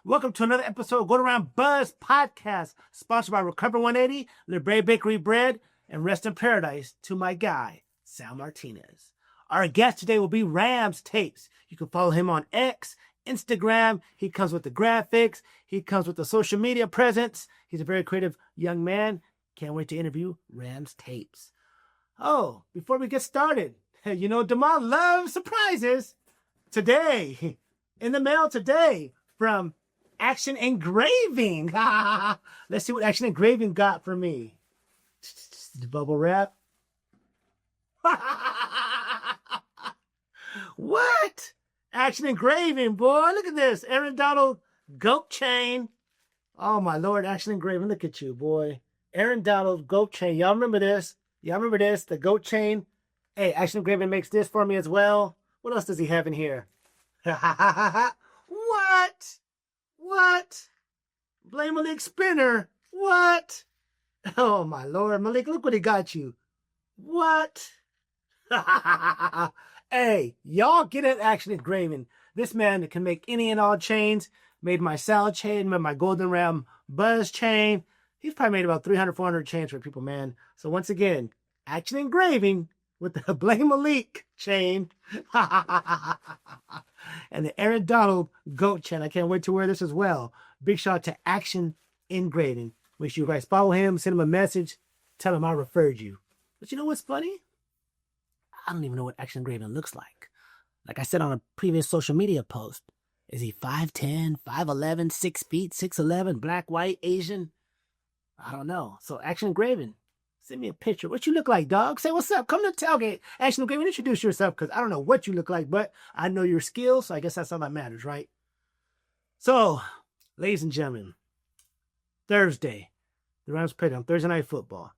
Welcome to another episode of goldenrambuzz podcast, sponsored by Recover 180, Brea Bakery bread, and rest in paradise to my guy, Sal Martinez. Our guest today will be Ramstapes. You can follow him on X, Instagram. He comes with the graphics. He comes with the social media presence. He's a very creative young man. Can't wait to interview Ramstapes. Oh, before we get started, you know, Demal loves surprises. Today, in the mail today, from Action Engraving. Let's see what Action Engraving got for me. The bubble wrap. What? Action Engraving, boy. Look at this. Aaron Donald goat chain. Oh, my Lord. Action Engraving. Look at you, boy. Aaron Donald goat chain. Y'all remember this? Y'all remember this? The goat chain. Hey, Action Engraving makes this for me as well. What else does he have in here? What? What? Blame Malik Spinner. What? Oh, my Lord. Malik, look what he got you. What? Hey, y'all get at Action Engraving. This man can make any and all chains. Made my salad chain, made my goldenrambuzz chain. He's probably made about 300, 400 chains for people, man. So once again, Action Engraving with the Blame Malik chain. And the Aaron Donald goat chain. I can't wait to wear this as well. Big shout out to Action Engraving. Make sure you guys follow him, send him a message, tell him I referred you. But you know what's funny? I don't even know what Action Engraving looks like. Like I said on a previous social media post, is he 5'10", 5'11", 6 feet, 6'11", black, white, Asian? I don't know. So Action Engraving, send me a picture. What you look like, dog? Say what's up. Come to the tailgate. Action Engraving, introduce yourself, because I don't know what you look like, but I know your skills, so I guess that's all that matters, right? So, ladies and gentlemen, Thursday, the Rams played on Thursday Night Football.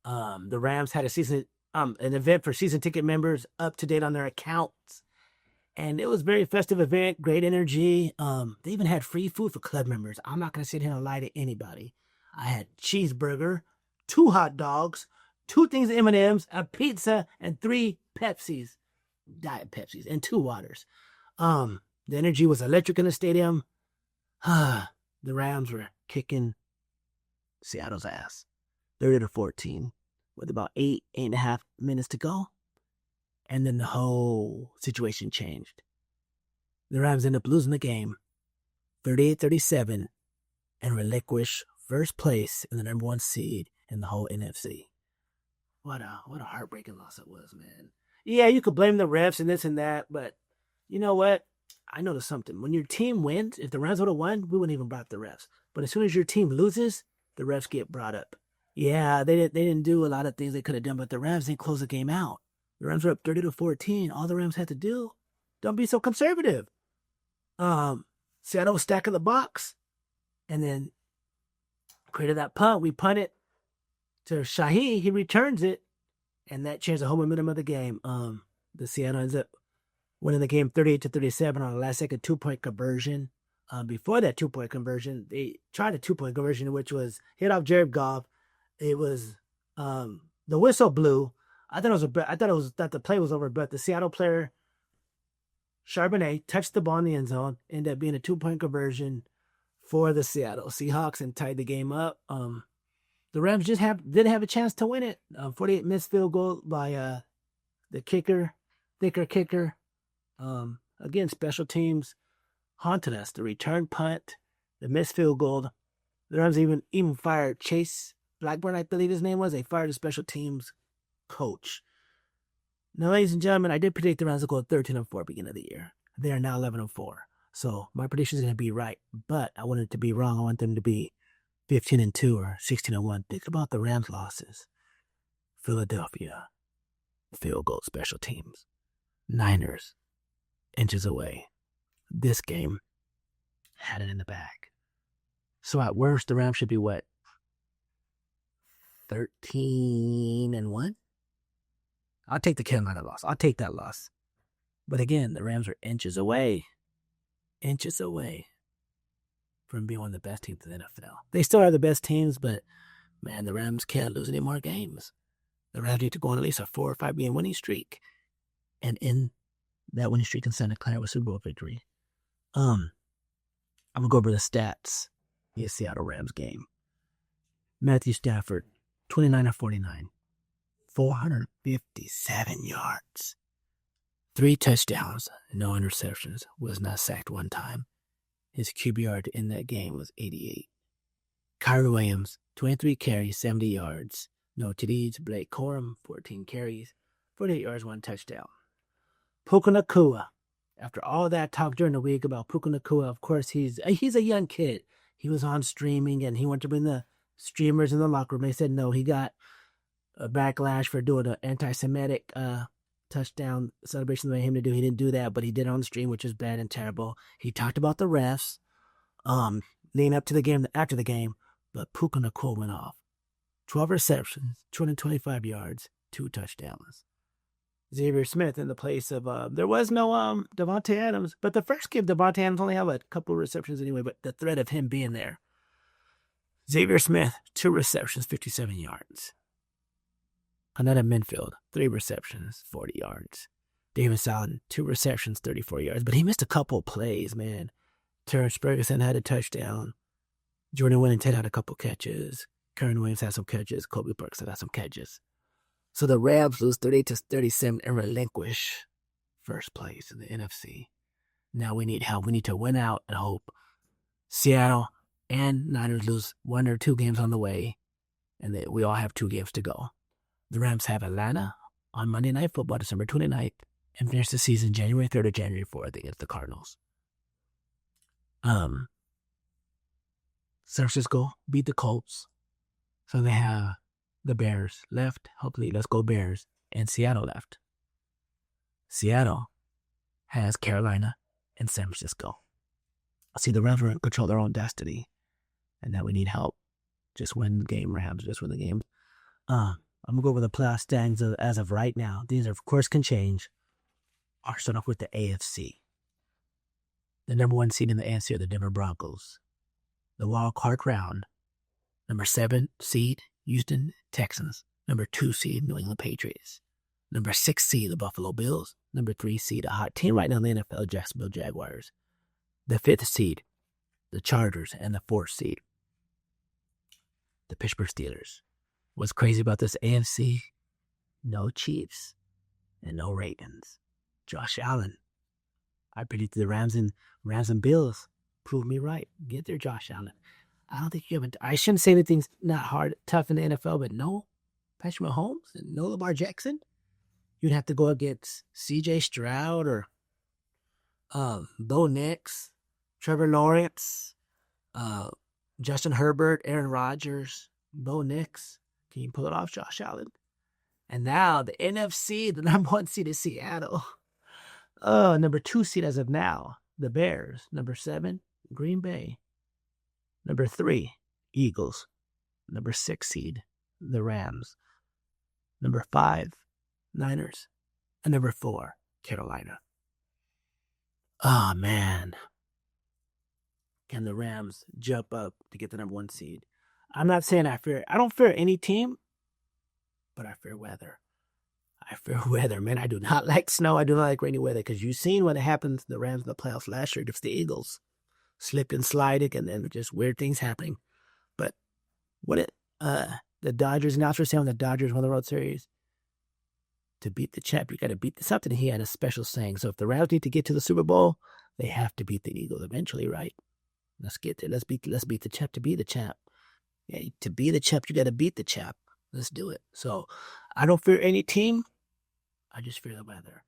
The Rams had an event for season ticket members, up to date on their accounts. And it was a very festive event, great energy. They even had free food for club members. I'm not going to sit here and lie to anybody. I had cheeseburger, 2 hot dogs, 2 things of M&Ms, a pizza, and 3 Pepsis, Diet Pepsis, and 2 waters. The energy was electric in the stadium. The Rams were kicking Seattle's ass, 30-14, with about 8.5 minutes to go. And then the whole situation changed. The Rams ended up losing the game, 38-37, and relinquish first place in the number 1 seed in the whole NFC. What a heartbreaking loss it was, man. Yeah, you could blame the refs and this and that, but you know what? I noticed something. When your team wins, if the Rams would have won, we wouldn't even brought up the refs. But as soon as your team loses, the refs get brought up. Yeah, they didn't do a lot of things they could have done, but the Rams didn't close the game out. The Rams were up 30-14. All the Rams had to do, don't be so conservative. Seattle was stacking the box, and then created that punt. We punt it to Shahi. He returns it, and that changed the whole momentum of the game. The Seattle ends up winning the game 38-37 on a last-second 2-point conversion. Before that 2-point conversion, they tried a 2-point conversion, which was hit off Jared Goff. It was the whistle blew. I thought that the play was over, but the Seattle player Charbonnet touched the ball in the end zone, ended up being a 2-point conversion for the Seattle Seahawks and tied the game up. The Rams just didn't have a chance to win it. 48 missed field goal by the kicker. Again, special teams haunted us. The return punt, the missed field goal. The Rams even fired Chase Blackburn, I believe his name was. They fired the special teams coach. Now, ladies and gentlemen, I did predict the Rams will go 13-4 beginning of the year. They are now 11-4. So my prediction is going to be right, but I want it to be wrong. I want them to be 15-2 or 16-1. Think about the Rams losses. Philadelphia, field goal special teams. Niners, inches away. This game had it in the bag. So at worst, the Rams should be what? 13-1? I'll take the Carolina loss. I'll take that loss. But again, the Rams are inches away from being one of the best teams in the NFL. They still are the best teams, but Man, the Rams can't lose any more games. The Rams need to go on at least a 4 or 5 game winning streak. And in that winning streak in Santa Clara was Super Bowl victory. I'm gonna go over the stats. The Seattle Rams game. Matthew Stafford, 29 of 49, 457 yards, 3 touchdowns, no interceptions, was not sacked one time. His QBR in that game was 88. Kyrie Williams, 23 carries, 70 yards, no TDs. Blake Corum, 14 carries, 48 yards, 1 touchdown. Puka Nacua. After all that talk during the week about Puka Nacua, of course, he's a young kid. He was on streaming, and he wanted to bring the streamers in the locker room. They said no. He got a backlash for doing an anti-Semitic touchdown celebration they wanted him to do. He didn't do that, but he did it on the stream, which is bad and terrible. He talked about the refs leading up to the game, after the game, but Puka Nacua went off. 12 receptions, 225 yards, 2 touchdowns. Xavier Smith in the place of, there was no Devontae Adams, but the first game, Devontae Adams only had a couple of receptions anyway, but the threat of him being there. Xavier Smith, 2 receptions, 57 yards. Another Minfield, 3 receptions, 40 yards. David Saladin, 2 receptions, 34 yards, but he missed a couple plays, man. Terrence Ferguson had a touchdown. Jordan Whittington had a couple catches. Karen Williams had some catches. Kobe Burks had some catches. So the Rams lose 38-37 and relinquish first place in the NFC. Now we need help. We need to win out and hope Seattle and Niners lose 1 or 2 games on the way, and we all have 2 games to go. The Rams have Atlanta on Monday Night Football, December 29th, and finish the season January 3rd or January 4th against the Cardinals. San Francisco beat the Colts, so they have the Bears left. Hopefully, let's go Bears. And Seattle left. Seattle has Carolina and San Francisco. See, the Rams control their own destiny, and that we need help. Just win the game, Rams. Just win the game. I'm going to go over the playoff standings as of right now. These, of course, can change. I'll start off with the AFC. The number 1 seed in the AFC are the Denver Broncos. The wild card round, number 7 seed, Houston Texans. Number 2 seed, New England Patriots. Number 6 seed, the Buffalo Bills. Number 3 seed, a hot team right now in the NFL, Jacksonville Jaguars. The 5th seed, the Chargers. And the 4th seed, the Pittsburgh Steelers. What's crazy about this AFC? No Chiefs and no Ravens. Josh Allen. I predicted the Rams and Bills. Prove me right. Get there, Josh Allen. I don't think you haven't. I shouldn't say anything's not hard, tough in the NFL, but no Patrick Mahomes and no Lamar Jackson. You'd have to go against C.J. Stroud or Bo Nix, Trevor Lawrence, Justin Herbert, Aaron Rodgers, Bo Nix. Can you pull it off, Josh Allen? And now the NFC, the number 1 seed is Seattle. Number 2 seed as of now, the Bears. Number 7, Green Bay. Number 3, Eagles. Number 6 seed, the Rams. Number 5, Niners. And number 4, Carolina. Oh, man. Can the Rams jump up to get the number 1 seed? I'm not saying I don't fear any team, but I fear weather. I fear weather, man. I do not like snow. I do not like rainy weather because you've seen what happened to the Rams in the playoffs last year against the Eagles. Slipped and sliding, and then just weird things happening. But the Dodgers announcer saying when the Dodgers won the World Series, to beat the champ, you got to beat something. He had a special saying. So if the Rams need to get to the Super Bowl, they have to beat the Eagles eventually, right? Let's get there. Let's beat the champ to be the champ. Yeah, to be the champ, you got to beat the champ. Let's do it. So I don't fear any team. I just fear the weather.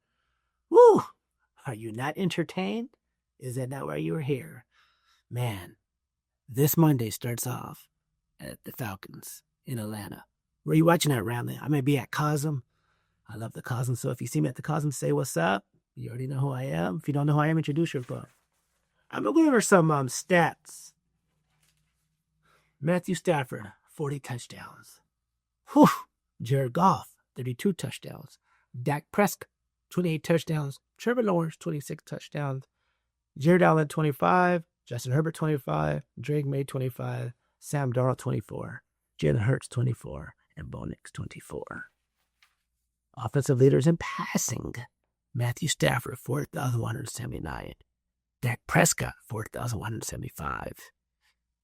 Woo! Are you not entertained? Is that not why you were here? Man, this Monday starts off at the Falcons in Atlanta. Where are you watching at, Ramley? I may be at Cosm. I love the Cosm. So if you see me at the Cosm, say what's up. You already know who I am. If you don't know who I am, introduce yourself. I'm going to go over some stats. Matthew Stafford, 40 touchdowns. Whew. Jared Goff, 32 touchdowns. Dak Prescott, 28 touchdowns. Trevor Lawrence, 26 touchdowns. Jared Allen, 25. Justin Herbert, 25. Drake May, 25. Sam Darnold, 24. Jalen Hurts, 24, and Bo Nix, 24. Offensive leaders in passing. Matthew Stafford, 4,179. Dak Prescott, 4,175.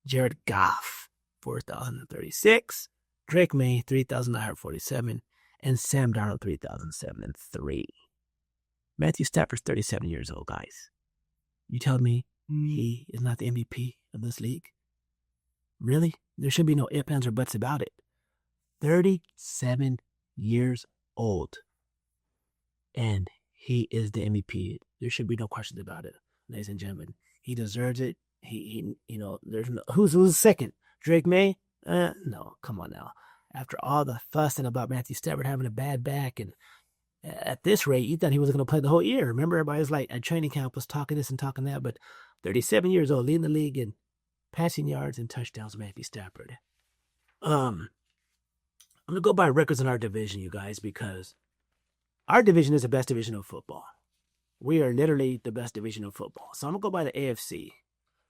Jared Goff, 4,036. Drake May, 3,947. And Sam Darnold, 3,003. Matthew Stafford's 37 years old, guys. You tell me he is not the MVP of this league? Really? There should be no ifs, ands, or buts about it. 37 years old. And he is the MVP. There should be no questions about it, ladies and gentlemen. He deserves it. He there's no, who's second? Drake May? No, come on now. After all the fussing about Matthew Stafford having a bad back, and at this rate, you thought he was going to play the whole year. Remember, everybody was like, at training camp was talking this and talking that, but 37 years old, leading the league in passing yards and touchdowns, Matthew Stafford. I'm going to go by records in our division, you guys, because our division is the best division of football. We are literally the best division of football. So I'm going to go by the AFC,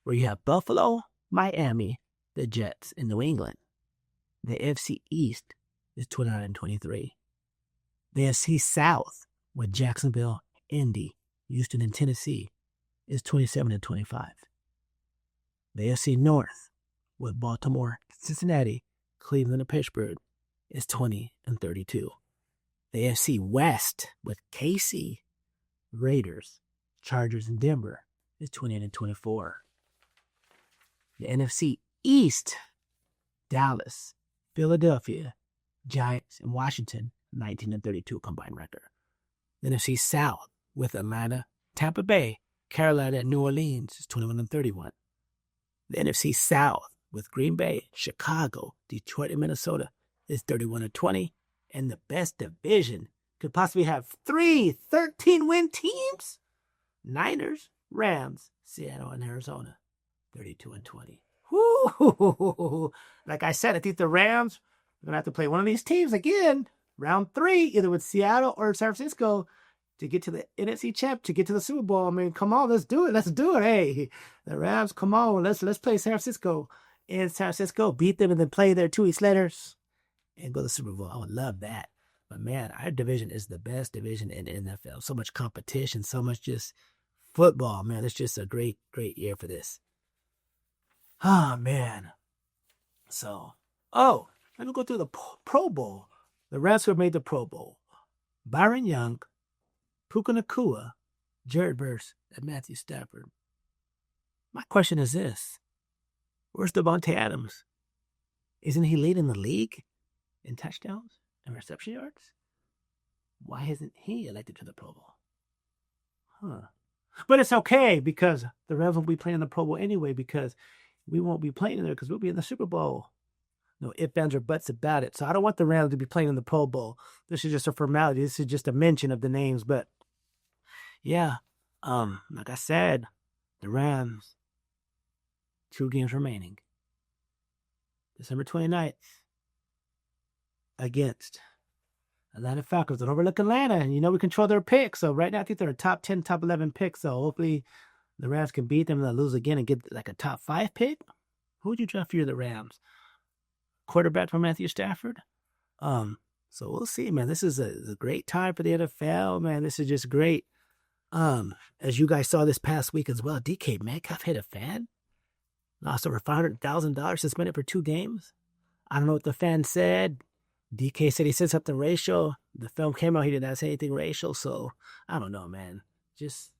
where you have Buffalo, Miami, the Jets, and New England. The AFC East is 29 and 23. The AFC South, with Jacksonville, Indy, Houston, and Tennessee, is 27 and 25. The AFC North, with Baltimore, Cincinnati, Cleveland, and Pittsburgh, is 20 and 32. The AFC West, with KC, Raiders, Chargers, and Denver, is 28 and 24. The NFC East, Dallas, Philadelphia, Giants, and Washington, 19 and 32 combined record. The NFC South, with Atlanta, Tampa Bay, Carolina, and New Orleans, is 21 and 31. The NFC South, with Green Bay, Chicago, Detroit, and Minnesota, is 31 and 20. And the best division could possibly have 3 13-win teams. Niners, Rams, Seattle, and Arizona, 32 and 20. Woo! Like I said, I think the Rams are going to have to play one of these teams again, round 3, either with Seattle or San Francisco, to get to the NFC Champ, to get to the Super Bowl. I mean, come on, let's do it. Let's do it. Hey, the Rams, come on, let's play San Francisco in San Francisco, beat them, and then play there 2 weeks later and go to the Super Bowl. I would love that. But man, our division is the best division in the NFL. So much competition, so much just football, man. It's just a great, great year for this. Oh, man. So, let me go through the Pro Bowl. The Rams who have made the Pro Bowl. Byron Young, Puka Nacua, Jared Verse, and Matthew Stafford. My question is this. Where's Devontae Adams? Isn't he leading the league in touchdowns and reception yards? Why isn't he elected to the Pro Bowl? But it's okay, because the Rams won't be playing in the Pro Bowl anyway, because we won't be playing in there, because we'll be in the Super Bowl. No ifs, ands, or buts about it. So I don't want the Rams to be playing in the Pro Bowl. This is just a formality. This is just a mention of the names. But yeah, like I said, the Rams, 2 games remaining. December 29th against Atlanta Falcons. Don't overlook Atlanta. And we control their picks. So right now, I think they're a top 10, top 11 pick. So hopefully the Rams can beat them and they'll lose again and get like a top 5 pick. Who would you draft for the Rams? Quarterback for Matthew Stafford? So we'll see, man. This is a great time for the NFL, man. This is just great. As you guys saw this past week as well, DK Metcalf hit a fan. Lost over $500,000, suspended for 2 games. I don't know what the fan said. DK said he said something racial. The film came out, he did not say anything racial. So I don't know, man. Just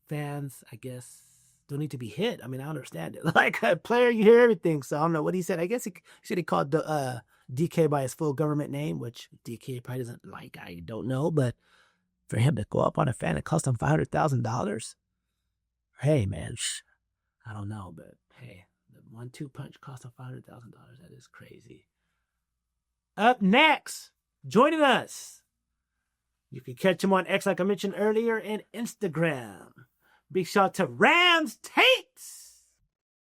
fans, I guess, don't need to be hit. I mean, I understand it. Like a player, you hear everything. So I don't know what he said. I guess he said he called DK by his full government name, which DK probably doesn't like. I don't know. But for him to go up on a fan, it cost him $500,000. Hey, man, I don't know. But hey, the 1-2 punch cost him $500,000. That is crazy. Up next, joining us. You can catch him on X, like I mentioned earlier, and Instagram. Big shout out to Ramstapes.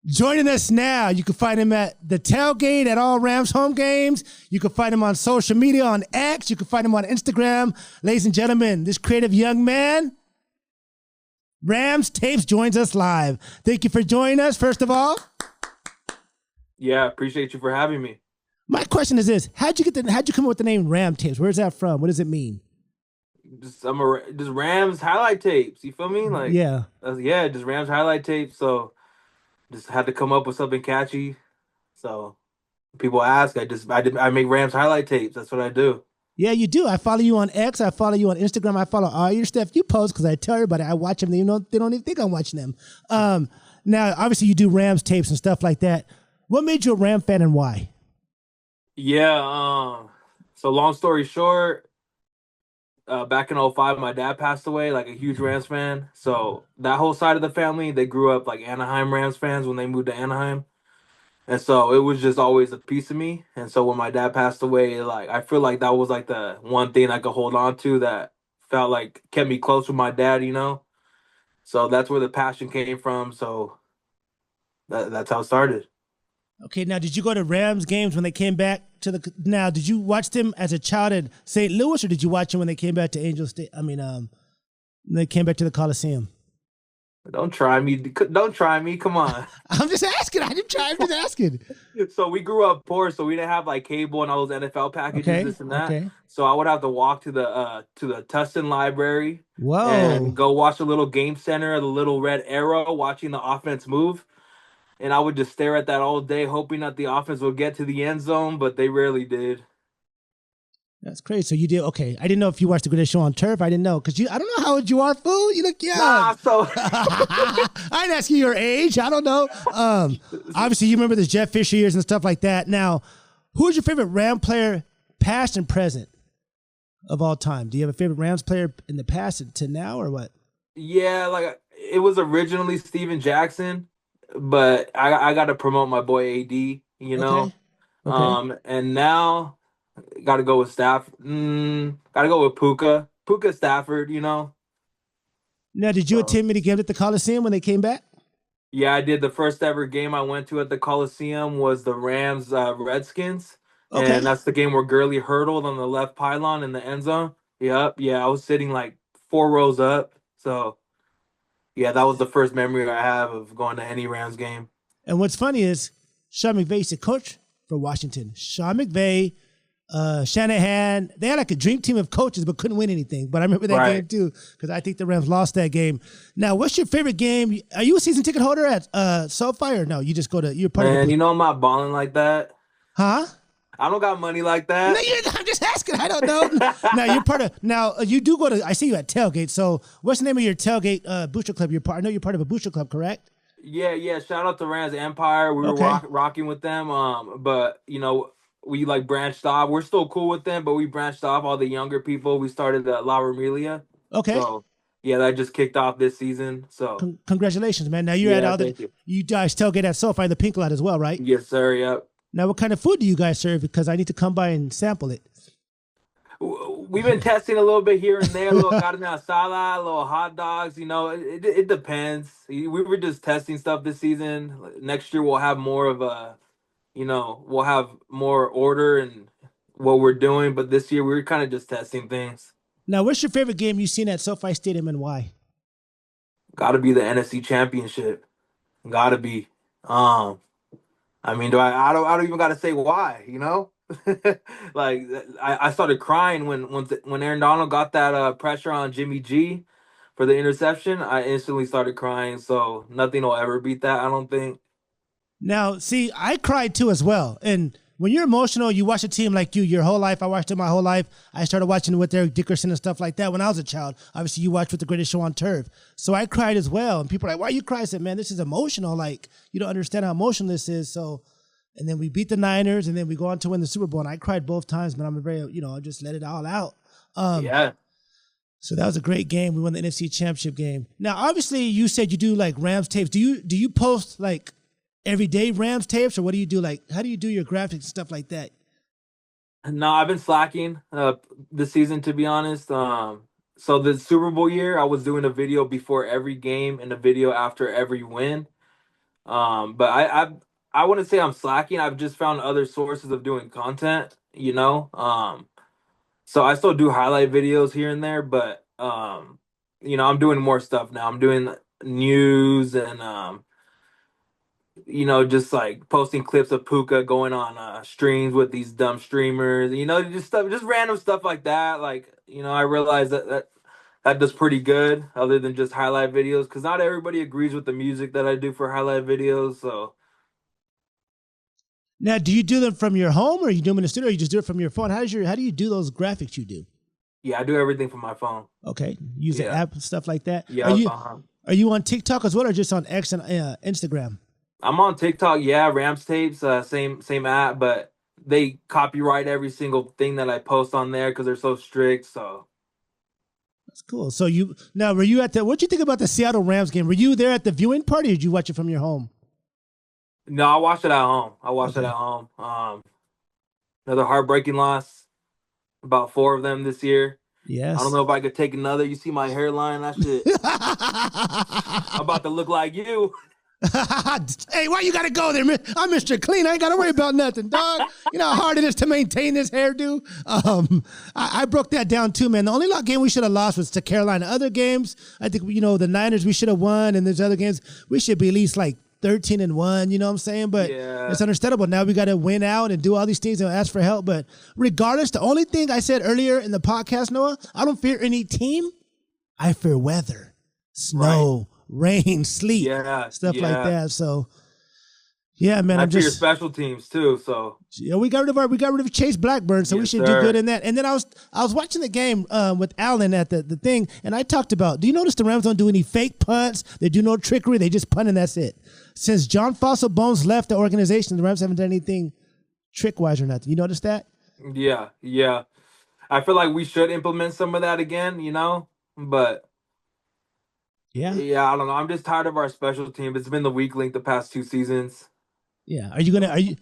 Joining us now, you can find him at the tailgate at all Rams home games. You can find him on social media on X. You can find him on Instagram. Ladies and gentlemen, this creative young man, Ramstapes, joins us live. Thank you for joining us, first of all. Yeah, appreciate you for having me. My question is this: how'd you come up with the name Ramstapes? Where's that from? What does it mean? Just Rams highlight tapes. You feel me? Like, Yeah. yeah, just Rams highlight tapes. So just had to come up with something catchy. So people ask, I make Rams highlight tapes. That's what I do. Yeah, you do. I follow you on X. I follow you on Instagram. I follow all your stuff you post because I tell everybody I watch them. They don't even think I'm watching them. Now, obviously, you do Rams tapes and stuff like that. What made you a Ram fan and why? Yeah. So long story short, back in '05, my dad passed away, like a huge Rams fan. So that whole side of the family, they grew up like Anaheim Rams fans when they moved to Anaheim. And so it was just always a piece of me. And so when my dad passed away, like I feel like that was like the one thing I could hold on to that felt like kept me close with my dad. So that's where the passion came from. So that's how it started. Okay, now did you go to Rams games when they came back to the? Now, did you watch them as a child in St. Louis, or did you watch them when they came back to Angel State? When they came back to the Coliseum. Don't try me. Don't try me. Come on. I'm just asking. I didn't try. I'm just asking. So we grew up poor, so we didn't have like cable and all those NFL packages, Okay. this and that. Okay. So I would have to walk to the Tustin Library and Whoa. go watch the little game center, the little red arrow, watching the offense move. And I would just stare at that all day, hoping that the offense would get to the end zone, but they rarely did. That's crazy. So you did okay. I didn't know if you watched the Greatest Show on Turf. I didn't know because I don't know how old you are, fool. You look young. Nah, so I didn't ask you your age. I don't know. Obviously, you remember the Jeff Fisher years and stuff like that. Now, who's your favorite Ram player, past and present, of all time? Do you have a favorite Rams player in the past to now, or what? yeah, like it was originally Steven Jackson, but I got to promote my boy AD. Okay. Okay. And now got to go with got to go with Puka Stafford. Now, did you So attend many games at the Coliseum when they came back? yeah, I did. The first ever game I went to at the Coliseum was the Rams Redskins, Okay. and that's the game where Gurley hurdled on the left pylon in the end zone. Yep, yeah, I was sitting like 4 rows up. So yeah, that was the first memory I have of going to any Rams game. And what's funny is Sean McVay used to coach for Washington. Sean McVay, Shanahan, they had like a dream team of coaches but couldn't win anything. But I remember that game Right. too because I think the Rams lost that game. Now, what's your favorite game? Are you a season ticket holder at SoFi or no? You just you're part of Man, the. I'm not balling like that. Huh? I don't got money like No, that. I'm just asking. I don't know. Now, you're part of, now you do go to, I see you at Tailgate. So what's the name of your Tailgate booster club? I know you're part of a booster club, correct? Yeah, yeah. Shout out to Rams Empire. We were Okay. rocking with them. But we like branched off. We're still cool with them, but we branched off. All the younger people. We started La Ramilia. Okay. So yeah, that just kicked off this season. So Congratulations, man. Now you're at yeah, all the, thank you. you guys tailgate at SoFi, the pink lot as well, right? Yes, sir. Yep. Now, what kind of food do you guys serve? Because I need to come by and sample it. We've been testing a little bit here and there, a little carne asada, a little hot dogs. It depends. We were just testing stuff this season. Next year we'll have more of we'll have more order and what we're doing. But this year we were kind of just testing things. Now, what's your favorite game you've seen at SoFi Stadium and why? Got to be the NFC Championship. Got to be. I mean, I don't even got to say why. Like I started crying when Aaron Donald got that pressure on Jimmy G for the interception. I instantly started crying. So nothing will ever beat that. I don't think. Now, see, I cried too as well. And when you're emotional, you watch a team like your whole life. I watched it my whole life. I started watching with Eric Dickerson and stuff like that when I was a child. Obviously, you watched with the Greatest Show on Turf. So I cried as well. And people are like, why you cry? I said, man, this is emotional. Like, you don't understand how emotional this is. So, and then we beat the Niners, and then we go on to win the Super Bowl. And I cried both times, but I'm I just let it all out. Yeah. So that was a great game. We won the NFC Championship game. Now, obviously, you said you do like Rams tapes. Do you post like everyday Rams tapes, or what do you do? Like, how do you do your graphics and stuff like that? No, I've been slacking this season, to be honest. So the Super Bowl year, I was doing a video before every game and a video after every win. But I wouldn't say I'm slacking. I've just found other sources of doing content. So I still do highlight videos here and there, but I'm doing more stuff now. I'm doing news and just like posting clips of Puka going on streams with these dumb streamers, just stuff, just random stuff like that. Like, I realized that does pretty good, other than just highlight videos, because not everybody agrees with the music that I do for highlight videos. So Now, do you do them from your home, or you do them in the studio, or you just do it from your phone? How do you do those graphics you do? yeah, I do everything from my phone. Okay, use the app and stuff like that. Yeah. Are you on TikTok as well, or just on X and Instagram? I'm on TikTok. Yeah, Ramstapes, same app, but they copyright every single thing that I post on there because they're so strict. So That's cool. So were you what'd you think about the Seattle Rams game? Were you there at the viewing party, or did you watch it from your home? no, I watched it at home. Another heartbreaking loss. About 4 of them this year. Yes. I don't know if I could take another. You see my hairline? That shit. I'm about to look like you. Hey, why you gotta go there, man? I'm Mr. Clean. I ain't gotta worry about nothing, dog. You know how hard it is to maintain this hairdo? I broke that down too, man. The only game we should have lost was to Carolina. Other games, I think, the Niners we should have won, and there's other games we should be at least like 13-1, you know what I'm saying? But It's understandable. Now we got to win out and do all these things and ask for help. But regardless, the only thing I said earlier in the podcast, Noah, I don't fear any team. I fear weather, snow, rain, sleet, stuff like that. So, yeah, man. I fear your special teams too. So we got rid of Chase Blackburn, so we should do good in that. And then I was watching the game with Alan at the thing, and I talked about. Do you notice the Rams don't do any fake punts? They do no trickery. They just punt and that's it. Since John Fossil Bones left the organization, the Rams haven't done anything trick-wise or nothing. You notice that? Yeah. I feel like we should implement some of that again, but yeah, I don't know. I'm just tired of our special team. It's been the weak link the past 2 seasons. Yeah.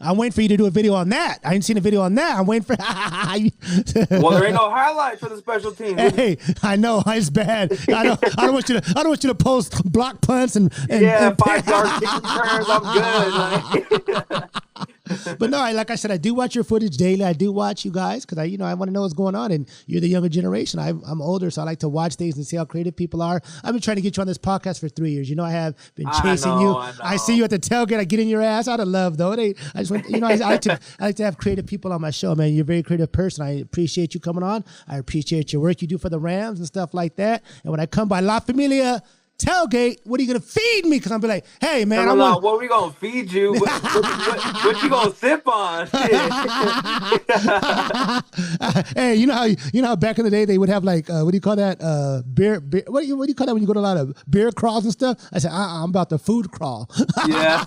I'm waiting for you to do a video on that. I ain't seen a video on that. I'm waiting for. Well, there ain't no highlight for the special team. Hey, I know it's bad. I don't want you to post block punts and 5-yard kick returns. I'm good. But no, like I said, I do watch your footage daily. I do watch you guys because I want to know what's going on. And you're the younger generation. I'm older, so I like to watch things and see how creative people are. I've been trying to get you on this podcast for 3 years. I have been chasing you. I see you at the tailgate. I get in your ass out of love, though. I just want, I like to have creative people on my show, man. You're a very creative person. I appreciate you coming on. I appreciate your work you do for the Rams and stuff like that. And when I come by La Familia tailgate, what are you gonna feed me? Because I'm be like, hey man, what are we gonna feed you? What you gonna sip on? Hey, you know how back in the day they would have like what do you call that? Beer what do you call that when you go to a lot of beer crawls and stuff? I said, I'm about the food crawl. Yeah.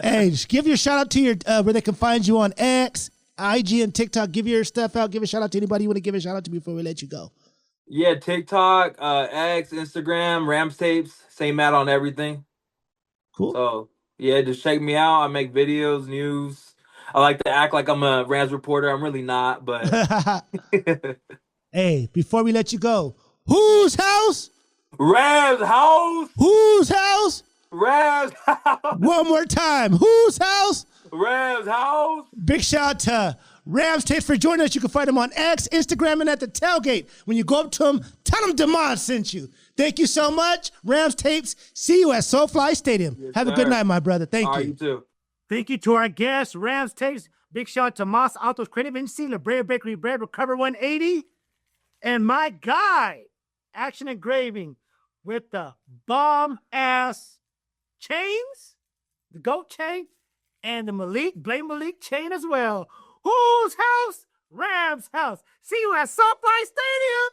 Hey, just give your shout out to your where they can find you on X, IG, and TikTok. Give your stuff out. Give a shout out to anybody you want to give a shout out to before we let you go. Yeah, TikTok, X, Instagram, Ramstapes, same ad on everything. Cool. So, yeah, just check me out. I make videos, news. I like to act like I'm a Rams reporter. I'm really not, but... Hey, before we let you go, whose house? Rams house! Whose house? Rams house! One more time. Whose house? Rams house! Big shout out to Ramstapes for joining us. You can find him on X, Instagram, and at the tailgate. When you go up to him, tell him Demond sent you. Thank you so much. Ramstapes, see you at SoFly Stadium. Yes, Have a good night, my brother. Thank you. You too. Thank you to our guests, Ramstapes. Big shout out to Moss Autos Creative Agency, Brea Bakery Bread, Recover 180. And my guy, Action Engraving, with the bomb-ass chains, the goat chain, and the Blame Malik chain as well. Whose house? Rams house. See you at SoFly Stadium.